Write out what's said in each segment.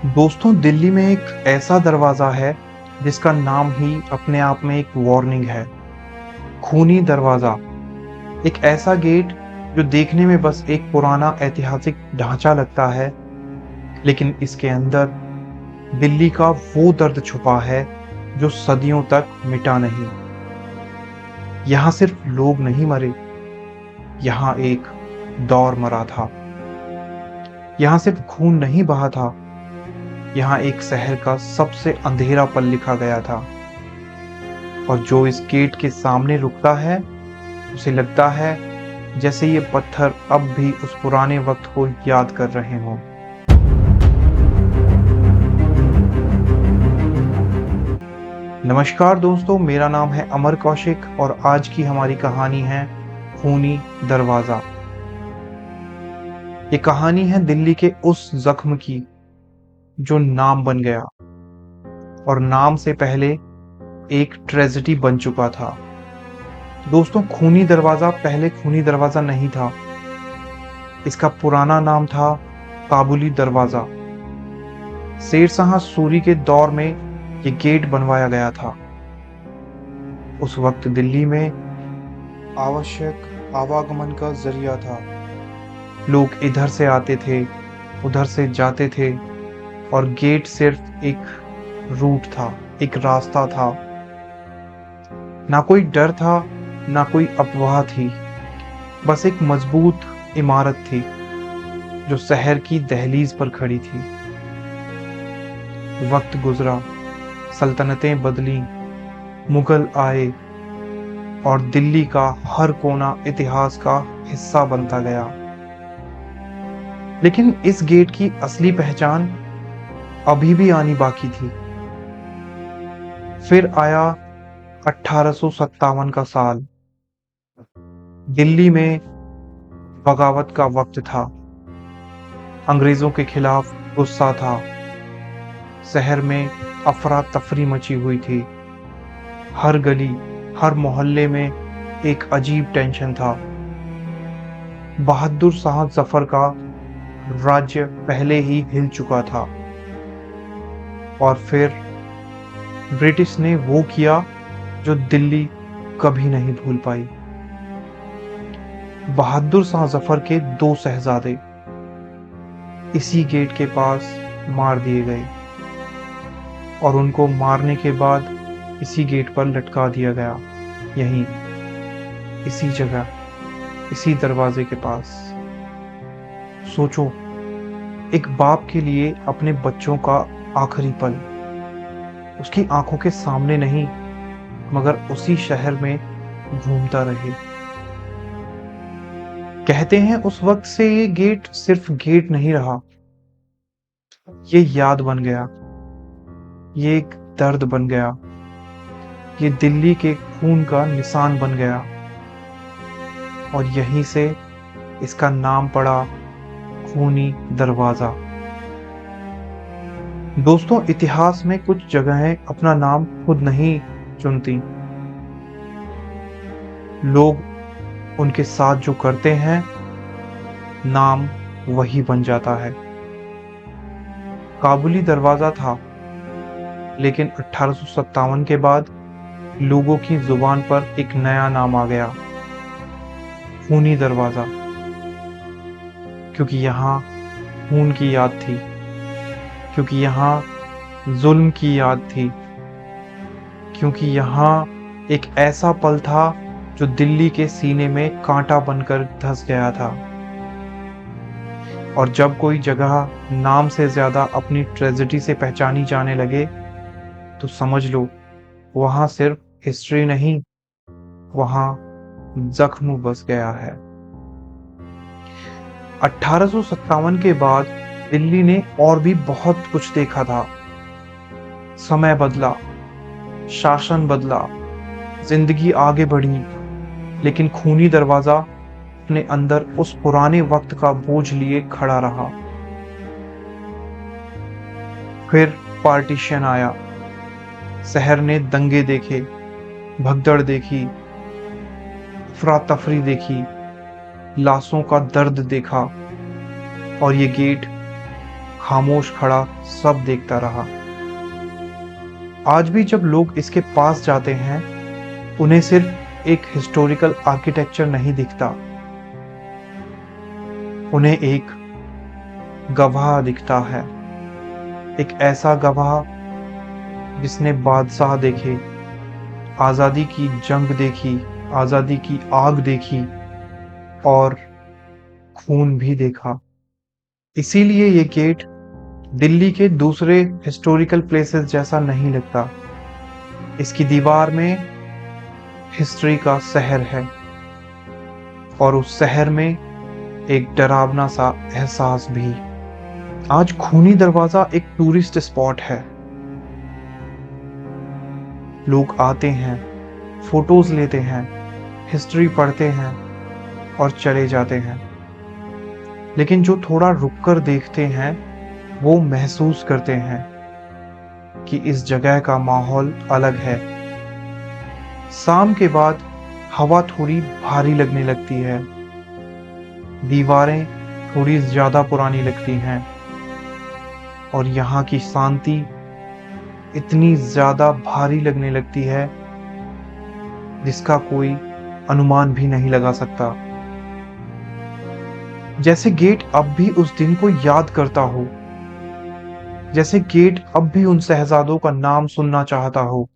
दोस्तों, दिल्ली में एक ऐसा दरवाज़ा है जिसका नाम ही अपने आप में एक वार्निंग है। खूनी दरवाज़ा। एक ऐसा गेट जो देखने में बस एक पुराना ऐतिहासिक ढांचा लगता है, लेकिन इसके अंदर दिल्ली का वो दर्द छुपा है जो सदियों तक मिटा नहीं। यहाँ सिर्फ लोग नहीं मरे, यहाँ एक दौर मरा था। यहाँ सिर्फ खून नहीं बहा था, यहाँ एक शहर का सबसे अंधेरा पल लिखा गया था। और जो इस गेट के सामने रुकता है, उसे लगता है जैसे ये पत्थर अब भी उस पुराने वक्त को याद कर रहे हों। नमस्कार दोस्तों, मेरा नाम है अमर कौशिक और आज की हमारी कहानी है खूनी दरवाजा। ये कहानी है दिल्ली के उस जख्म की जो नाम बन गया और नाम से पहले एक ट्रेजेडी बन चुका था। दोस्तों, खूनी दरवाजा पहले खूनी दरवाजा नहीं था। इसका पुराना नाम था काबुली दरवाजा। शेरशाह सूरी के दौर में ये गेट बनवाया गया था। उस वक्त दिल्ली में आवश्यक आवागमन का जरिया था। लोग इधर से आते थे, उधर से जाते थे और गेट सिर्फ एक रूट था, एक रास्ता था। ना कोई डर था, ना कोई अफवाह थी, बस एक मजबूत इमारत थी जो शहर की दहलीज पर खड़ी थी। वक्त गुजरा, सल्तनतें बदली, मुगल आए और दिल्ली का हर कोना इतिहास का हिस्सा बनता गया। लेकिन इस गेट की असली पहचान अभी भी आनी बाकी थी। फिर आया 1857 का साल। दिल्ली में बगावत का वक्त था। अंग्रेजों के खिलाफ गुस्सा था। शहर में अफरा तफरी मची हुई थी। हर गली, हर मोहल्ले में एक अजीब टेंशन था। बहादुर शाह जफर का राज्य पहले ही हिल चुका था और फिर ब्रिटिश ने वो किया जो दिल्ली कभी नहीं भूल पाई। बहादुर शाह जफर के 2 शहजादे इसी गेट के पास मार दिए गए और उनको मारने के बाद इसी गेट पर लटका दिया गया, यहीं इसी जगह, इसी दरवाजे के पास। सोचो, एक बाप के लिए अपने बच्चों का आखिरी पल उसकी आंखों के सामने नहीं, मगर उसी शहर में घूमता रहे। कहते हैं उस वक्त से ये गेट सिर्फ गेट नहीं रहा, ये याद बन गया, ये एक दर्द बन गया, ये दिल्ली के खून का निशान बन गया और यहीं से इसका नाम पड़ा खूनी दरवाजा। दोस्तों, इतिहास में कुछ जगहें अपना नाम खुद नहीं चुनती, लोग उनके साथ जो करते हैं, नाम वही बन जाता है। काबुली दरवाजा था, लेकिन 1857 के बाद लोगों की जुबान पर एक नया नाम आ गया, खूनी दरवाजा। क्योंकि यहाँ खून की याद थी, क्योंकि यहाँ जुल्म की याद थी, क्योंकि यहाँ एक ऐसा पल था जो दिल्ली के सीने में कांटा बनकर धंस गया था। और जब कोई जगह नाम से ज्यादा अपनी ट्रेजेडी से पहचानी जाने लगे, तो समझ लो वहां सिर्फ हिस्ट्री नहीं, वहां जख्म बस गया है। 1857 के बाद दिल्ली ने और भी बहुत कुछ देखा था। समय बदला, शासन बदला, जिंदगी आगे बढ़ी, लेकिन खूनी दरवाजा अपने अंदर उस पुराने वक्त का बोझ लिए खड़ा रहा। फिर पार्टीशन आया। शहर ने दंगे देखे, भगदड़ देखी, अफरा तफरी देखी, लाशों का दर्द देखा और ये गेट खामोश खड़ा सब देखता रहा। आज भी जब लोग इसके पास जाते हैं, उन्हें सिर्फ एक हिस्टोरिकल आर्किटेक्चर नहीं दिखता, उन्हें एक गवाह दिखता है। एक ऐसा गवाह जिसने बादशाह देखे, आज़ादी की जंग देखी, आज़ादी की आग देखी और खून भी देखा। इसीलिए ये गेट दिल्ली के दूसरे हिस्टोरिकल प्लेसेस जैसा नहीं लगता। इसकी दीवार में हिस्ट्री का शहर है और उस शहर में एक डरावना सा एहसास भी। आज खूनी दरवाजा एक टूरिस्ट स्पॉट है। लोग आते हैं, फोटोज लेते हैं, हिस्ट्री पढ़ते हैं और चले जाते हैं। लेकिन जो थोड़ा रुककर देखते हैं, वो महसूस करते हैं कि इस जगह का माहौल अलग है। शाम के बाद हवा थोड़ी भारी लगने लगती है, दीवारें थोड़ी ज्यादा पुरानी लगती हैं और यहाँ की शांति इतनी ज्यादा भारी लगने लगती है जिसका कोई अनुमान भी नहीं लगा सकता। जैसे गेट अब भी उस दिन को याद करता हो, जैसे गेट अब भी उन शहजादों का नाम सुनना चाहता हो,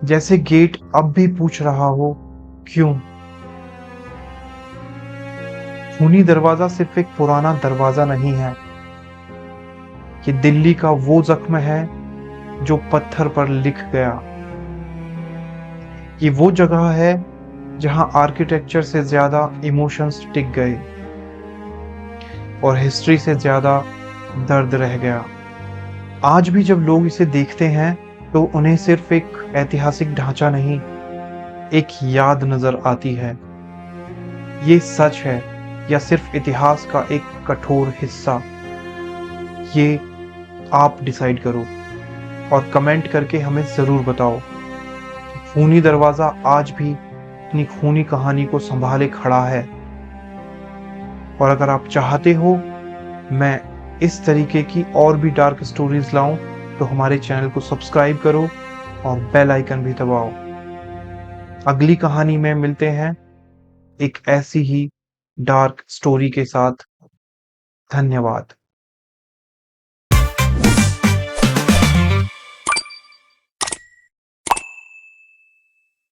जैसे गेट अब भी पूछ रहा हो क्यों। खूनी दरवाजा सिर्फ एक पुराना दरवाजा नहीं है, ये दिल्ली का वो जख्म है जो पत्थर पर लिख गया। ये वो जगह है जहां आर्किटेक्चर से ज्यादा इमोशंस टिक गए और हिस्ट्री से ज्यादा दर्द रह गया। आज भी जब लोग इसे देखते हैं तो उन्हें सिर्फ एक ऐतिहासिक ढांचा नहीं, एक याद नजर आती है। ये सच है या सिर्फ इतिहास का एक कठोर हिस्सा, ये आप डिसाइड करो और कमेंट करके हमें जरूर बताओ। खूनी दरवाजा आज भी अपनी खूनी कहानी को संभाले खड़ा है। और अगर आप चाहते हो मैं इस तरीके की और भी डार्क स्टोरीज लाऊं तो हमारे चैनल को सब्सक्राइब करो और बेल आइकन भी दबाओ। अगली कहानी में मिलते हैं एक ऐसी ही डार्क स्टोरी के साथ। धन्यवाद।